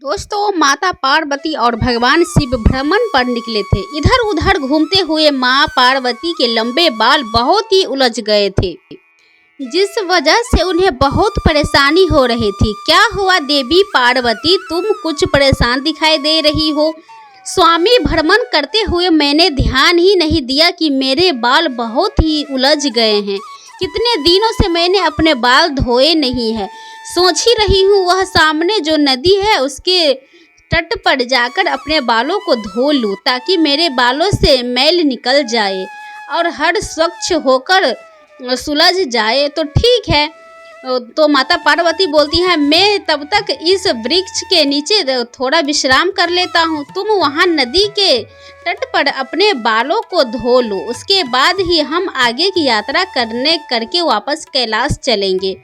दोस्तों, माता पार्वती और भगवान शिव भ्रमण पर निकले थे। इधर उधर घूमते हुए माँ पार्वती के लंबे बाल बहुत ही उलझ गए थे, जिस वजह से उन्हें बहुत परेशानी हो रही थी। क्या हुआ देवी पार्वती, तुम कुछ परेशान दिखाई दे रही हो? स्वामी भ्रमण करते हुए मैंने ध्यान ही नहीं दिया कि मेरे बाल बहुत ही उलझ गए हैं। कितने दिनों से मैंने अपने बाल धोए नहीं है। सोच ही रही हूँ वह सामने जो नदी है उसके तट पर जाकर अपने बालों को धो लूँ, ताकि मेरे बालों से मैल निकल जाए और हर स्वच्छ होकर सुलझ जाए। तो ठीक है, तो माता पार्वती बोलती हैं, मैं तब तक इस वृक्ष के नीचे थोड़ा विश्राम कर लेता हूँ। तुम वहाँ नदी के तट पर अपने बालों को धो लो, उसके बाद ही हम आगे की यात्रा करके वापस कैलाश चलेंगे।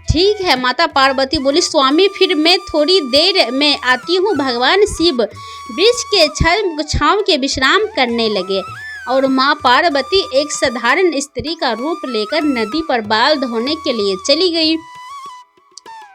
ठीक है, माता पार्वती बोली। स्वामी, फिर मैं थोड़ी देर में आती हूँ। भगवान शिव वृक्ष के छांव के विश्राम करने लगे और माँ पार्वती एक साधारण स्त्री का रूप लेकर नदी पर बाल धोने के लिए चली गई।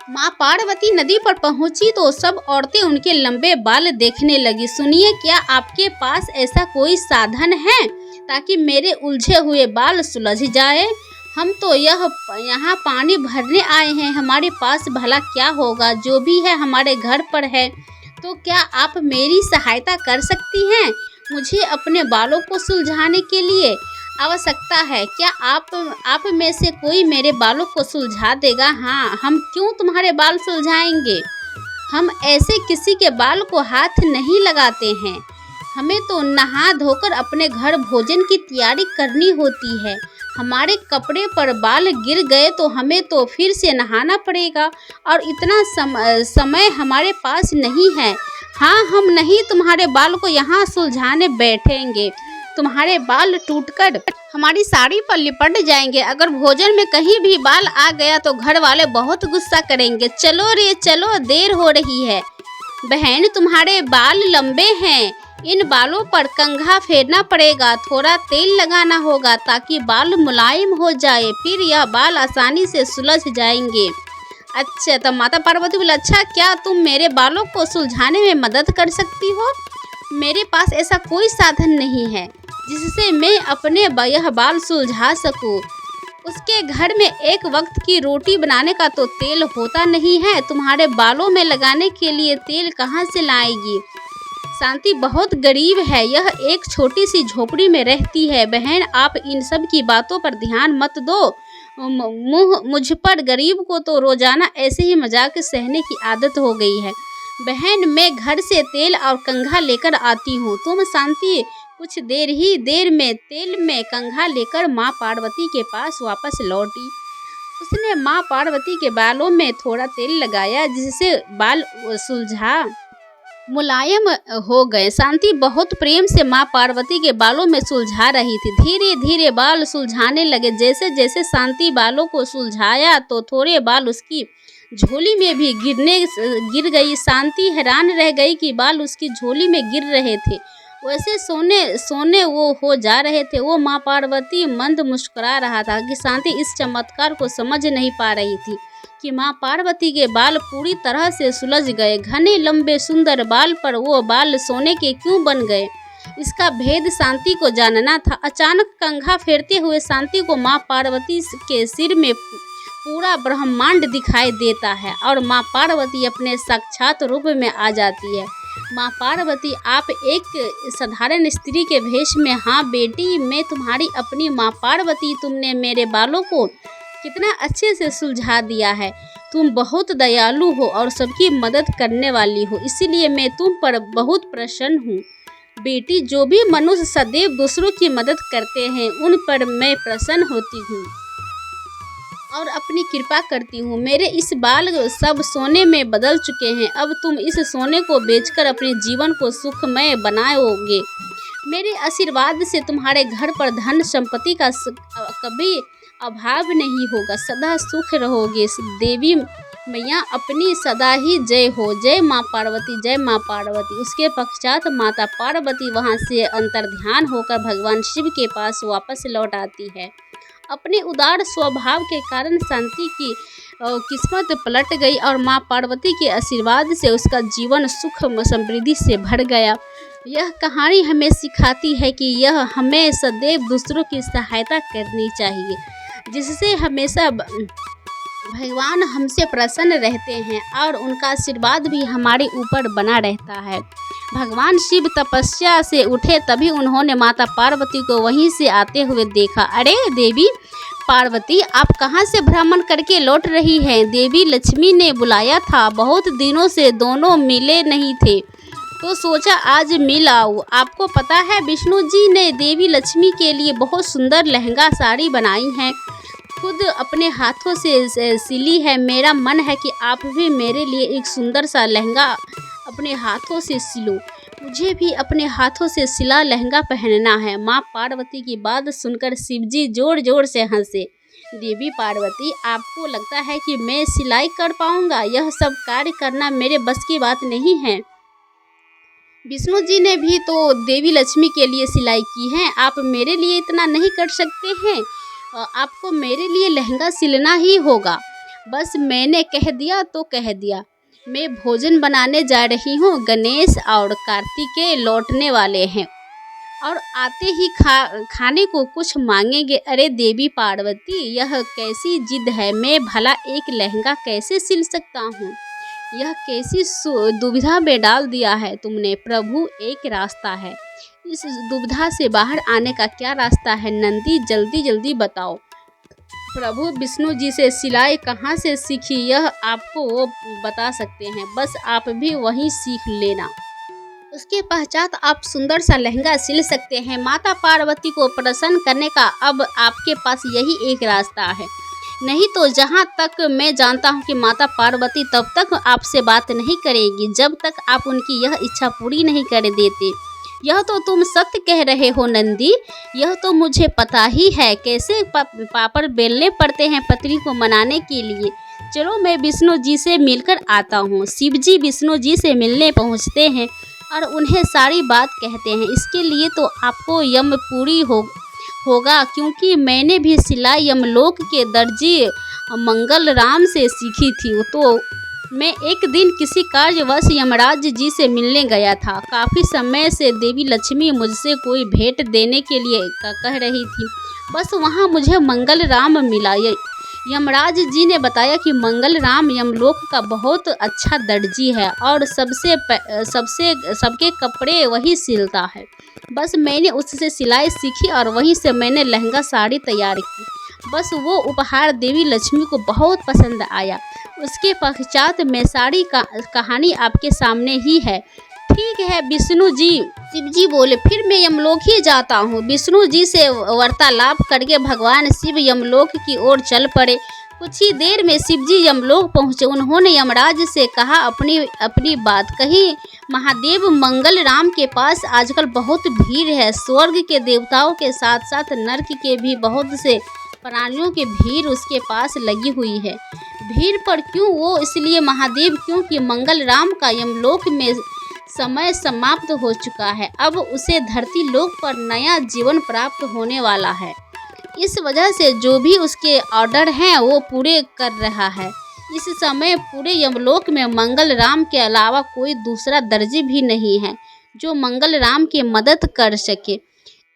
माँ पार्वती नदी पर पहुंची तो सब औरतें उनके लंबे बाल देखने लगी। सुनिए, क्या आपके पास ऐसा कोई साधन है ताकि मेरे उलझे हुए बाल सुलझ जाए? हम तो यहाँ पानी भरने आए हैं, हमारे पास भला क्या होगा? जो भी है हमारे घर पर है, तो क्या आप मेरी सहायता कर सकती हैं? मुझे अपने बालों को सुलझाने के लिए आवश्यकता है। क्या आप में से कोई मेरे बालों को सुलझा देगा? हाँ, हम क्यों तुम्हारे बाल सुलझाएंगे? हम ऐसे किसी के बाल को हाथ नहीं लगाते हैं। हमें तो नहा धोकर अपने घर भोजन की तैयारी करनी होती है। हमारे कपड़े पर बाल गिर गए तो हमें तो फिर से नहाना पड़ेगा और इतना समय हमारे पास नहीं है। हाँ, हम नहीं तुम्हारे बाल को यहाँ सुलझाने बैठेंगे। तुम्हारे बाल टूटकर हमारी साड़ी पर लिपट जाएंगे। अगर भोजन में कहीं भी बाल आ गया तो घर वाले बहुत गुस्सा करेंगे। चलो रे चलो, देर हो रही है। बहन, तुम्हारे बाल लंबे हैं, इन बालों पर कंघा फेरना पड़ेगा। थोड़ा तेल लगाना होगा ताकि बाल मुलायम हो जाए, फिर यह बाल आसानी से सुलझ जाएंगे। अच्छा, तब माता पार्वती बोले, अच्छा, क्या तुम मेरे बालों को सुलझाने में मदद कर सकती हो? मेरे पास ऐसा कोई साधन नहीं है जिससे मैं अपने यह बाल सुलझा सकूं। उसके घर में एक वक्त की रोटी बनाने का तो तेल होता नहीं है, तुम्हारे बालों में लगाने के लिए तेल कहाँ से लाएगी? शांति बहुत गरीब है, यह एक छोटी सी झोपड़ी में रहती है। बहन, आप इन सब की बातों पर ध्यान मत दो। मुझ पर गरीब को तो रोजाना ऐसे ही मजाक सहने की आदत हो गई है। बहन, मैं घर से तेल और कंघा लेकर आती हूँ। तुम शांति कुछ देर में तेल में कंघा लेकर माँ पार्वती के पास वापस लौटी। उसने माँ पार्वती के बालों में थोड़ा तेल लगाया, जिससे बाल सुलझा मुलायम हो गए। शांति बहुत प्रेम से माँ पार्वती के बालों में सुलझा रही थी। धीरे धीरे बाल सुलझाने लगे। जैसे जैसे शांति बालों को सुलझाया तो थोड़े बाल उसकी झोली में भी गिर गई। शांति हैरान रह गई कि बाल उसकी झोली में गिर रहे थे, वैसे सोने वो हो जा रहे थे। वो माँ पार्वती मंद मुस्कुरा रहा था कि शांति इस चमत्कार को समझ नहीं पा रही थी कि माँ पार्वती के बाल पूरी तरह से सुलझ गए। घने लंबे सुंदर बाल पर वो बाल सोने के क्यों बन गए, इसका भेद शांति को जानना था। अचानक कंघा फेरते हुए शांति को माँ पार्वती के सिर में पूरा ब्रह्मांड दिखाई देता है और माँ पार्वती अपने साक्षात रूप में आ जाती है। माँ पार्वती, आप एक साधारण स्त्री के भेष में? हाँ बेटी, मैं तुम्हारी अपनी माँ पार्वती। तुमने मेरे बालों को कितना अच्छे से सुलझा दिया है। तुम बहुत दयालु हो और सबकी मदद करने वाली हो, इसीलिए मैं तुम पर बहुत प्रसन्न हूँ। बेटी, जो भी मनुष्य सदैव दूसरों की मदद करते हैं उन पर मैं प्रसन्न होती हूँ और अपनी कृपा करती हूँ। मेरे इस बाल सब सोने में बदल चुके हैं। अब तुम इस सोने को बेचकर अपने जीवन को सुखमय बनाओगे। मेरे आशीर्वाद से तुम्हारे घर पर धन संपत्ति का कभी अभाव नहीं होगा, सदा सुख रहोगे। देवी मैया अपनी सदा ही जय हो। जय माँ पार्वती, जय माँ पार्वती। उसके पश्चात माता पार्वती वहाँ से अंतर्ध्यान होकर भगवान शिव के पास वापस लौट आती है। अपने उदार स्वभाव के कारण शांति की किस्मत पलट गई और माँ पार्वती के आशीर्वाद से उसका जीवन सुख समृद्धि से भर गया। यह कहानी हमें सिखाती है कि यह हमें सदैव दूसरों की सहायता करनी चाहिए, जिससे हमेशा भगवान हमसे प्रसन्न रहते हैं और उनका आशीर्वाद भी हमारे ऊपर बना रहता है। भगवान शिव तपस्या से उठे तभी उन्होंने माता पार्वती को वहीं से आते हुए देखा। अरे देवी पार्वती, आप कहाँ से भ्रमण करके लौट रही हैं? देवी लक्ष्मी ने बुलाया था, बहुत दिनों से दोनों मिले नहीं थे तो सोचा आज मिल आऊँ। आपको पता है विष्णु जी ने देवी लक्ष्मी के लिए बहुत सुंदर लहंगा साड़ी बनाई है, खुद अपने हाथों से सिली है। मेरा मन है कि आप भी मेरे लिए एक सुंदर सा लहंगा अपने हाथों से सिलो। मुझे भी अपने हाथों से सिला लहंगा पहनना है। माँ पार्वती की बात सुनकर शिवजी जोर जोर से हंसे। देवी पार्वती, आपको लगता है कि मैं सिलाई कर पाऊंगा? यह सब कार्य करना मेरे बस की बात नहीं है। विष्णु जी ने भी तो देवी लक्ष्मी के लिए सिलाई की है, आप मेरे लिए इतना नहीं कर सकते हैं? आपको मेरे लिए लहंगा सिलना ही होगा। बस मैंने कह दिया तो कह दिया। मैं भोजन बनाने जा रही हूँ। गणेश और कार्तिकेय लौटने वाले हैं और आते ही खाने को कुछ मांगेंगे। अरे देवी पार्वती, यह कैसी जिद है? मैं भला एक लहंगा कैसे सिल सकता हूँ? यह कैसी दुविधा में डाल दिया है तुमने। प्रभु, एक रास्ता है, इस दुविधा से बाहर आने का क्या रास्ता है? नंदी, जल्दी जल्दी बताओ। प्रभु विष्णु जी से सिलाई कहाँ से सीखी, यह आपको वो बता सकते हैं, बस आप भी वहीं सीख लेना। उसके पश्चात आप सुंदर सा लहंगा सिल सकते हैं। माता पार्वती को प्रसन्न करने का अब आपके पास यही एक रास्ता है। नहीं तो जहाँ तक मैं जानता हूँ कि माता पार्वती तब तक आपसे बात नहीं करेगी जब तक आप उनकी यह इच्छा पूरी नहीं कर देते। यह तो तुम सत्य कह रहे हो नंदी, यह तो मुझे पता ही है। कैसे पापड़ बेलने पड़ते हैं पत्नी को मनाने के लिए। चलो मैं विष्णु जी से मिलकर आता हूँ। शिव जी विष्णु जी से मिलने पहुँचते हैं और उन्हें सारी बात कहते हैं। इसके लिए तो आपको यमपुरी होगा, क्योंकि मैंने भी सिलाई यमलोक के दर्जी मंगल राम से सीखी थी। तो मैं एक दिन किसी कार्यवश यमराज जी से मिलने गया था। काफ़ी समय से देवी लक्ष्मी मुझसे कोई भेंट देने के लिए कह रही थी, बस वहाँ मुझे मंगल राम मिला। यमराज जी ने बताया कि मंगल राम यमलोक का बहुत अच्छा दर्जी है और सबके कपड़े वही सिलता है। बस मैंने उससे सिलाई सीखी और वहीं से मैंने लहंगा साड़ी तैयार की। बस वो उपहार देवी लक्ष्मी को बहुत पसंद आया। उसके पश्चात मैं साड़ी का कहानी आपके सामने ही है। ठीक है विष्णु जी, शिव जी बोले, फिर मैं यमलोक ही जाता हूँ। विष्णु जी से वार्तालाप करके भगवान शिव यमलोक की ओर चल पड़े। कुछ ही देर में शिव जी यमलोक पहुँचे। उन्होंने यमराज से कहा, अपनी बात कही। महादेव मंगल राम के पास आजकल बहुत भीड़ है। स्वर्ग के देवताओं के साथ साथ नर्क के भी बहुत से प्राणियों की भीड़ उसके पास लगी हुई है। भीड़ पर क्यों? वो इसलिए महादेव, क्योंकि मंगल राम का यमलोक में समय समाप्त हो चुका है। अब उसे धरती लोक पर नया जीवन प्राप्त होने वाला है। इस वजह से जो भी उसके ऑर्डर हैं वो पूरे कर रहा है। इस समय पूरे यमलोक में मंगल राम के अलावा कोई दूसरा दर्जी भी नहीं है जो मंगल राम की मदद कर सके।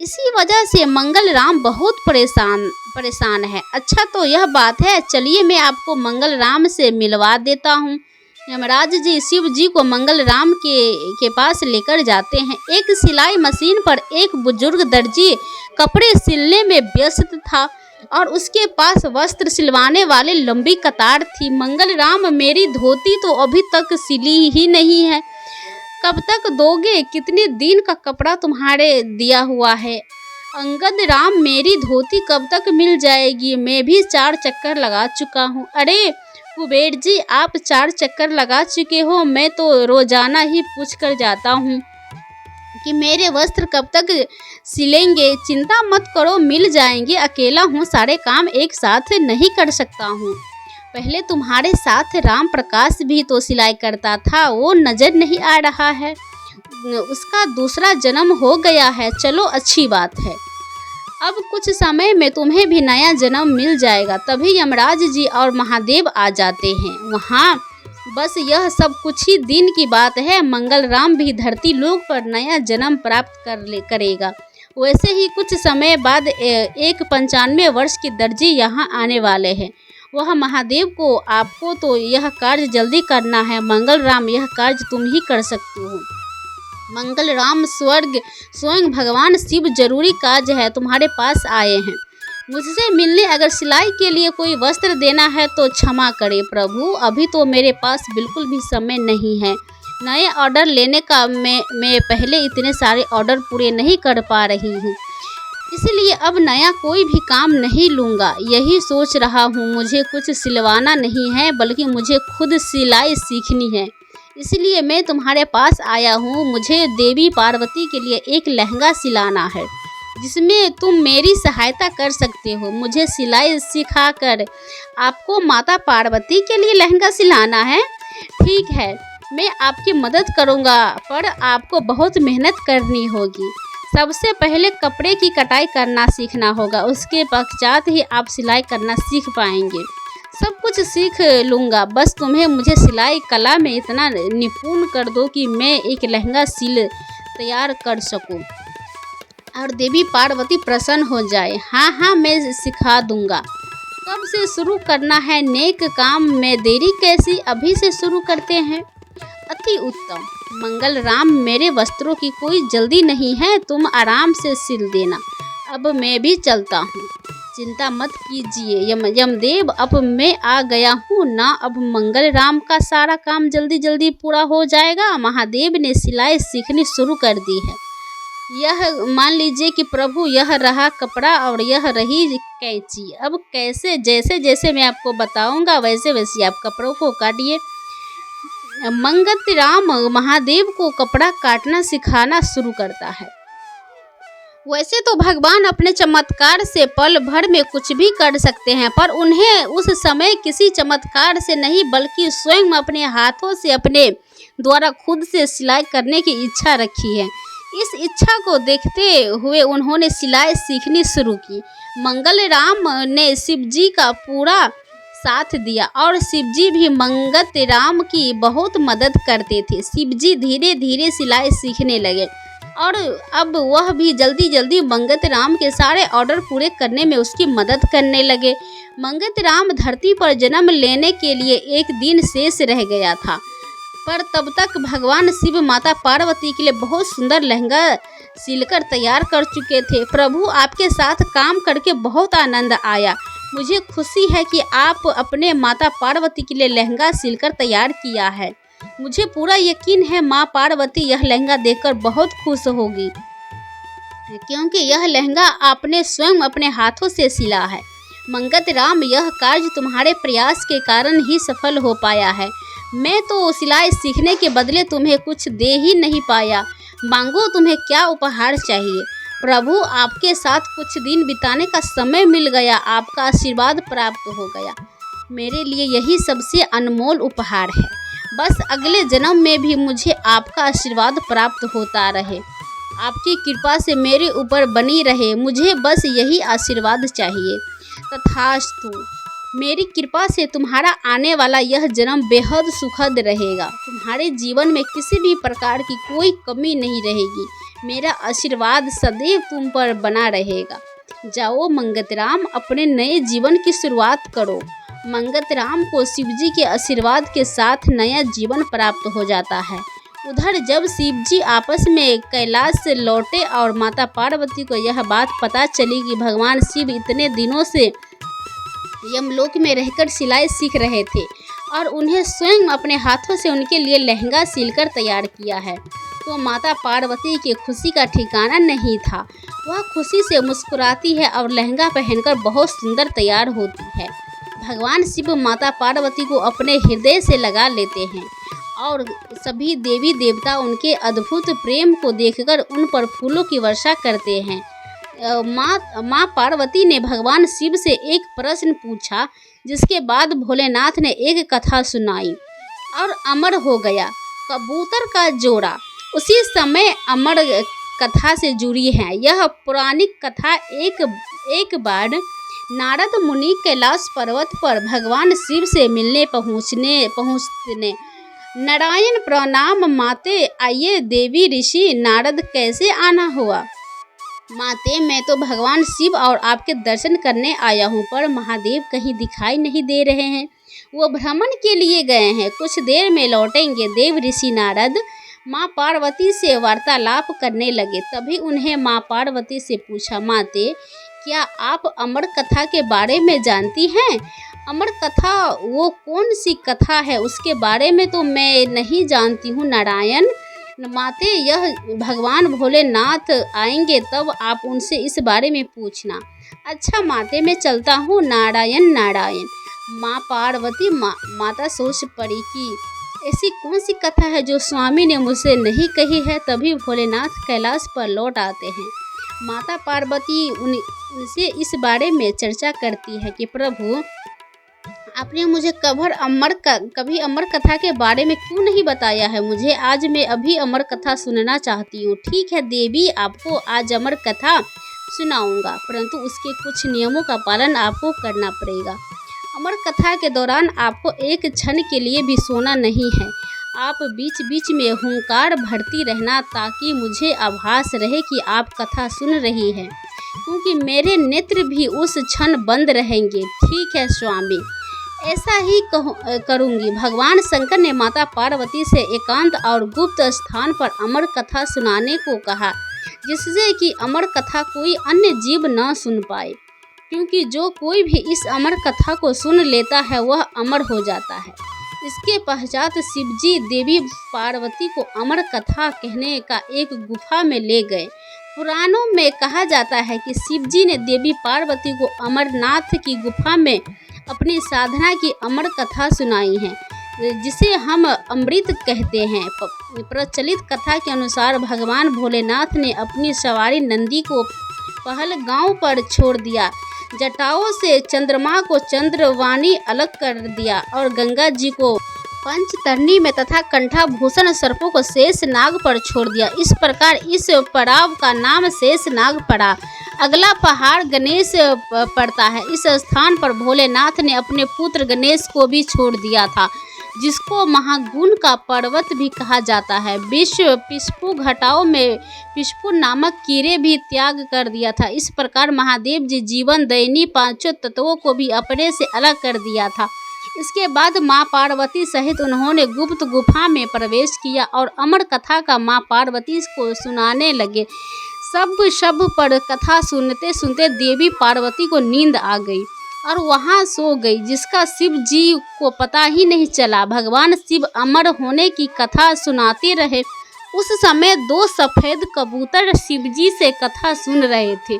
इसी वजह से मंगल राम बहुत परेशान है। अच्छा तो यह बात है, चलिए मैं आपको मंगल राम से मिलवा देता हूँ। यमराज जी शिव जी को मंगल राम के पास लेकर जाते हैं। एक सिलाई मशीन पर एक बुजुर्ग दर्जी कपड़े सिलने में व्यस्त था और उसके पास वस्त्र सिलवाने वाले लंबी कतार थी। मंगल राम, मेरी धोती तो अभी तक सिली ही नहीं है, कब तक दोगे? कितने दिन का कपड़ा तुम्हारे दिया हुआ है? अंगद राम, मेरी धोती कब तक मिल जाएगी? मैं भी 4 चक्कर लगा चुका हूँ। अरे कुबेर जी, आप 4 चक्कर लगा चुके हो? मैं तो रोजाना ही पूछ कर जाता हूँ कि मेरे वस्त्र कब तक सिलेंगे। चिंता मत करो, मिल जाएंगे। अकेला हूँ, सारे काम एक साथ नहीं कर सकता हूँ। पहले तुम्हारे साथ राम प्रकाश भी तो सिलाई करता था, वो नज़र नहीं आ रहा है। उसका दूसरा जन्म हो गया है। चलो अच्छी बात है। अब कुछ समय में तुम्हें भी नया जन्म मिल जाएगा। तभी यमराज जी और महादेव आ जाते हैं वहाँ। बस यह सब कुछ ही दिन की बात है। मंगल राम भी धरती लोक पर नया जन्म प्राप्त करेगा। वैसे ही कुछ समय बाद एक 95 वर्ष की दर्जी यहाँ आने वाले हैं। वह महादेव को आपको तो यह कार्य जल्दी करना है। मंगल राम, यह कार्य तुम ही कर सकते हो। मंगल राम, स्वयं भगवान शिव जरूरी कार्य है तुम्हारे पास आए हैं मुझसे मिलने। अगर सिलाई के लिए कोई वस्त्र देना है तो क्षमा करें प्रभु, अभी तो मेरे पास बिल्कुल भी समय नहीं है। नए ऑर्डर लेने का मैं पहले इतने सारे ऑर्डर पूरे नहीं कर पा रही हूँ, इसलिए अब नया कोई भी काम नहीं लूँगा। यही सोच रहा हूँ, मुझे कुछ सिलवाना नहीं है बल्कि मुझे खुद सिलाई सीखनी है, इसलिए मैं तुम्हारे पास आया हूँ। मुझे देवी पार्वती के लिए एक लहंगा सिलाना है जिसमें तुम मेरी सहायता कर सकते हो। मुझे सिलाई सिखाकर आपको माता पार्वती के लिए लहंगा सिलाना है। ठीक है, मैं आपकी मदद करूँगा, पर आपको बहुत मेहनत करनी होगी। सबसे पहले कपड़े की कटाई करना सीखना होगा, उसके पश्चात ही आप सिलाई करना सीख पाएंगे। सब कुछ सीख लूँगा, बस तुम्हें मुझे सिलाई कला में इतना निपुण कर दो कि मैं एक लहंगा तैयार कर सकूँ और देवी पार्वती प्रसन्न हो जाए। हाँ, मैं सिखा दूँगा। कब से शुरू करना है नेक काम में देरी कैसी, अभी से शुरू करते हैं। अति उत्तम। मंगल राम, मेरे वस्त्रों की कोई जल्दी नहीं है, तुम आराम से सिल देना। अब मैं भी चलता हूँ, चिंता मत कीजिए यमदेव, अब मैं आ गया हूँ ना। अब मंगल राम का सारा काम जल्दी जल्दी पूरा हो जाएगा। महादेव ने सिलाई सीखनी शुरू कर दी है। यह मान लीजिए कि प्रभु, यह रहा कपड़ा और यह रही कैंची। अब कैसे, जैसे जैसे मैं आपको बताऊंगा वैसे वैसे आप कपड़ों को काटिए। मंगत राम महादेव को कपड़ा काटना सिखाना शुरू करता है। वैसे तो भगवान अपने चमत्कार से पल भर में कुछ भी कर सकते हैं, पर उन्हें उस समय किसी चमत्कार से नहीं बल्कि स्वयं अपने हाथों से अपने द्वारा खुद से सिलाई करने की इच्छा रखी है। इस इच्छा को देखते हुए उन्होंने सिलाई सीखनी शुरू की। मंगल राम ने शिव जी का पूरा साथ दिया और शिव जी भी मंगत राम की बहुत मदद करते थे। शिव जी धीरे धीरे सिलाई सीखने लगे और अब वह भी जल्दी जल्दी मंगत राम के सारे ऑर्डर पूरे करने में उसकी मदद करने लगे। मंगत राम धरती पर जन्म लेने के लिए एक दिन शेष रह गया था, पर तब तक भगवान शिव माता पार्वती के लिए बहुत सुंदर लहंगा सिलकर तैयार कर चुके थे। प्रभु, आपके साथ काम करके बहुत आनंद आया। मुझे खुशी है कि आप अपने माता पार्वती के लिए लहंगा सिलकर तैयार किया है। मुझे पूरा यकीन है माँ पार्वती यह लहंगा देखकर बहुत खुश होगी, क्योंकि यह लहंगा आपने स्वयं अपने हाथों से सिला है। मंगत राम, यह कार्य तुम्हारे प्रयास के कारण ही सफल हो पाया है। मैं तो सिलाई सीखने के बदले तुम्हें कुछ दे ही नहीं पाया। मांगो, तुम्हें क्या उपहार चाहिए। प्रभु, आपके साथ कुछ दिन बिताने का समय मिल गया, आपका आशीर्वाद प्राप्त हो गया। मेरे लिए यही सबसे अनमोल उपहार है। बस अगले जन्म में भी मुझे आपका आशीर्वाद प्राप्त होता रहे, आपकी कृपा से मेरे ऊपर बनी रहे। मुझे बस यही आशीर्वाद चाहिए। तथास्तु। मेरी कृपा से तुम्हारा आने वाला यह जन्म बेहद सुखद रहेगा। तुम्हारे जीवन में किसी भी प्रकार की कोई कमी नहीं रहेगी। मेरा आशीर्वाद सदैव तुम पर बना रहेगा। जाओ मंगत राम, अपने नए जीवन की शुरुआत करो। मंगत राम को शिवजी के आशीर्वाद के साथ नया जीवन प्राप्त हो जाता है। उधर जब शिवजी आपस में कैलाश से लौटे और माता पार्वती को यह बात पता चली कि भगवान शिव इतने दिनों से यमलोक में रहकर सिलाई सीख रहे थे और उन्हें स्वयं अपने हाथों से उनके लिए लहंगा सिलकर तैयार किया है, तो माता पार्वती की खुशी का ठिकाना नहीं था। वह खुशी से मुस्कुराती है और लहंगा पहनकर बहुत सुंदर तैयार होती है। भगवान शिव माता पार्वती को अपने हृदय से लगा लेते हैं और सभी देवी देवता उनके अद्भुत प्रेम को देखकर उन पर फूलों की वर्षा करते हैं। माँ पार्वती ने भगवान शिव से एक प्रश्न पूछा, जिसके बाद भोलेनाथ ने एक कथा सुनाई और अमर हो गया कबूतर का जोड़ा। उसी समय अमर कथा से जुड़ी है। यह पौराणिक कथा एक बार नारद मुनि कैलाश पर्वत पर भगवान शिव से मिलने पहुँचने नारायण प्रणाम माते, आइए देवी ऋषि नारद, कैसे आना हुआ? माते, मैं तो भगवान शिव और आपके दर्शन करने आया हूँ, पर महादेव कहीं दिखाई नहीं दे रहे हैं। वो भ्रमण के लिए गए हैं, कुछ देर में लौटेंगे। देव ऋषि नारद माँ पार्वती से वार्तालाप करने लगे। तभी उन्हें माँ पार्वती से पूछा, माते, क्या आप अमर कथा के बारे में जानती हैं? अमर कथा वो कौन सी कथा है? उसके बारे में तो मैं नहीं जानती हूँ नारायण। माते, यह भगवान भोलेनाथ आएंगे तब आप उनसे इस बारे में पूछना। अच्छा माते, मैं चलता हूँ। नारायण नारायण। माँ पार्वती माता सोच पड़ी कि ऐसी कौन सी कथा है जो स्वामी ने मुझसे नहीं कही है। तभी भोलेनाथ कैलाश पर लौट आते हैं। माता पार्वती उनसे इस बारे में चर्चा करती है कि प्रभु, आपने मुझे कभी अमर कथा के बारे में क्यों नहीं बताया है मुझे? आज मैं अभी अमर कथा सुनना चाहती हूँ। ठीक है देवी, आपको आज अमर कथा सुनाऊंगा, परंतु उसके कुछ नियमों का पालन आपको करना पड़ेगा। अमर कथा के दौरान आपको एक क्षण के लिए भी सोना नहीं है। आप बीच बीच में हुंकार भरती रहना, ताकि मुझे आभास रहे कि आप कथा सुन रही हैं, क्योंकि मेरे नेत्र भी उस क्षण बंद रहेंगे। ठीक है स्वामी, ऐसा ही करूंगी। भगवान शंकर ने माता पार्वती से एकांत और गुप्त स्थान पर अमर कथा सुनाने को कहा, जिससे कि अमर कथा कोई अन्य जीव न सुन पाए, क्योंकि जो कोई भी इस अमर कथा को सुन लेता है वह अमर हो जाता है। इसके पश्चात शिवजी देवी पार्वती को अमर कथा कहने का एक गुफा में ले गए। पुराणों में कहा जाता है कि शिवजी ने देवी पार्वती को अमरनाथ की गुफा में अपनी साधना की अमर कथा सुनाई है, जिसे हम अमृत कहते हैं। प्रचलित कथा के अनुसार भगवान भोलेनाथ ने अपनी सवारी नंदी को पहलगांव पर छोड़ दिया, जटाओं से चंद्रमा को चंद्रवाणी अलग कर दिया और गंगा जी को पंचतरणी में तथा कंठाभूषण सर्पों को शेषनाग पर छोड़ दिया। इस प्रकार इस पड़ाव का नाम शेषनाग पड़ा। अगला पहाड़ गणेश पड़ता है। इस स्थान पर भोलेनाथ ने अपने पुत्र गणेश को भी छोड़ दिया था, जिसको महागुण का पर्वत भी कहा जाता है। पिस्पू घटाओं में पिस्पू नामक कीड़े भी त्याग कर दिया था। इस प्रकार महादेव जी जीवन दैनी पांचों तत्वों को भी अपने से अलग कर दिया था। इसके बाद माँ पार्वती सहित उन्होंने गुप्त गुफा में प्रवेश किया और अमर कथा का माँ पार्वती को सुनाने लगे। सब पर कथा सुनते सुनते देवी पार्वती को नींद आ गई और वहां सो गई, जिसका शिव जी को पता ही नहीं चला। भगवान शिव अमर होने की कथा सुनाते रहे। उस समय 2 सफ़ेद कबूतर शिवजी से कथा सुन रहे थे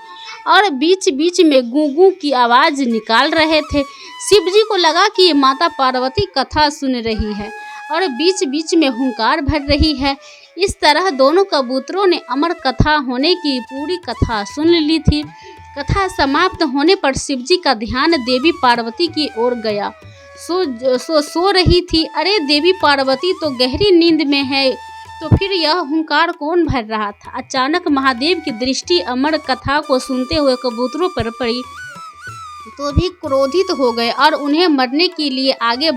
और बीच बीच में गूं की आवाज़ निकाल रहे थे। शिवजी को लगा कि माता पार्वती कथा सुन रही है और बीच बीच में हुंकार भर रही है। इस तरह दोनों कबूतरों ने अमर कथा होने की पूरी कथा सुन ली थी। कथा समाप्त होने पर शिवजी का ध्यान देवी पार्वती की ओर गया। सो रही थी। अरे देवी पार्वती तो गहरी नींद में है, तो फिर यह हुंकार कौन भर रहा था? अचानक महादेव की दृष्टि अमर कथा को सुनते हुए कबूतरों पर पड़ी, तो भी क्रोधित हो गए और उन्हें मरने के लिए आगे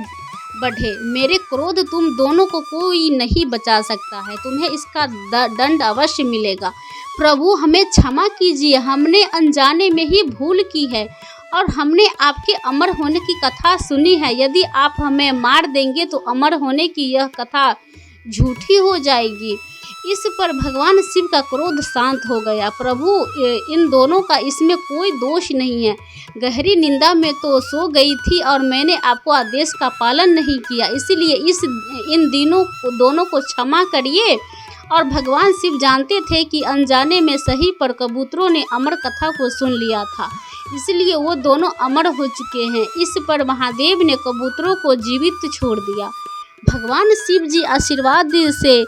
बढ़े। मेरे क्रोध तुम दोनों को कोई नहीं बचा सकता है, तुम्हें इसका दंड अवश्य मिलेगा। प्रभु हमें क्षमा कीजिए, हमने अनजाने में ही भूल की है और हमने आपके अमर होने की कथा सुनी है। यदि आप हमें मार देंगे तो अमर होने की यह कथा झूठी हो जाएगी। इस पर भगवान शिव का क्रोध शांत हो गया। प्रभु इन दोनों का इसमें कोई दोष नहीं है। गहरी निंदा में तो सो गई थी और मैंने आपको आदेश का पालन नहीं किया, इसलिए इन दोनों को क्षमा करिए। और भगवान शिव जानते थे कि अनजाने में सही पर कबूतरों ने अमर कथा को सुन लिया था, इसलिए वो दोनों अमर हो चुके हैं। इस पर महादेव ने कबूतरों को जीवित छोड़ दिया। भगवान शिव जी आशीर्वाद से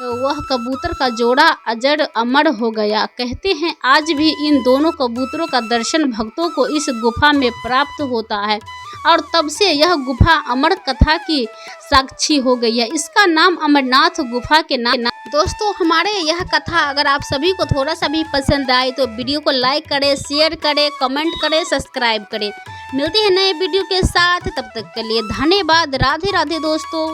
वह कबूतर का जोड़ा अजर अमर हो गया। कहते हैं आज भी इन दोनों कबूतरों का दर्शन भक्तों को इस गुफा में प्राप्त होता है और तब से यह गुफा अमर कथा की साक्षी हो गई है। इसका नाम अमरनाथ गुफा के नाम। दोस्तों, हमारे यह कथा अगर आप सभी को थोड़ा सा भी पसंद आए तो वीडियो को लाइक करें, शेयर करें, कमेंट करें, सब्सक्राइब करें। मिलते हैं नए वीडियो के साथ, तब तक के लिए धन्यवाद। राधे राधे दोस्तों।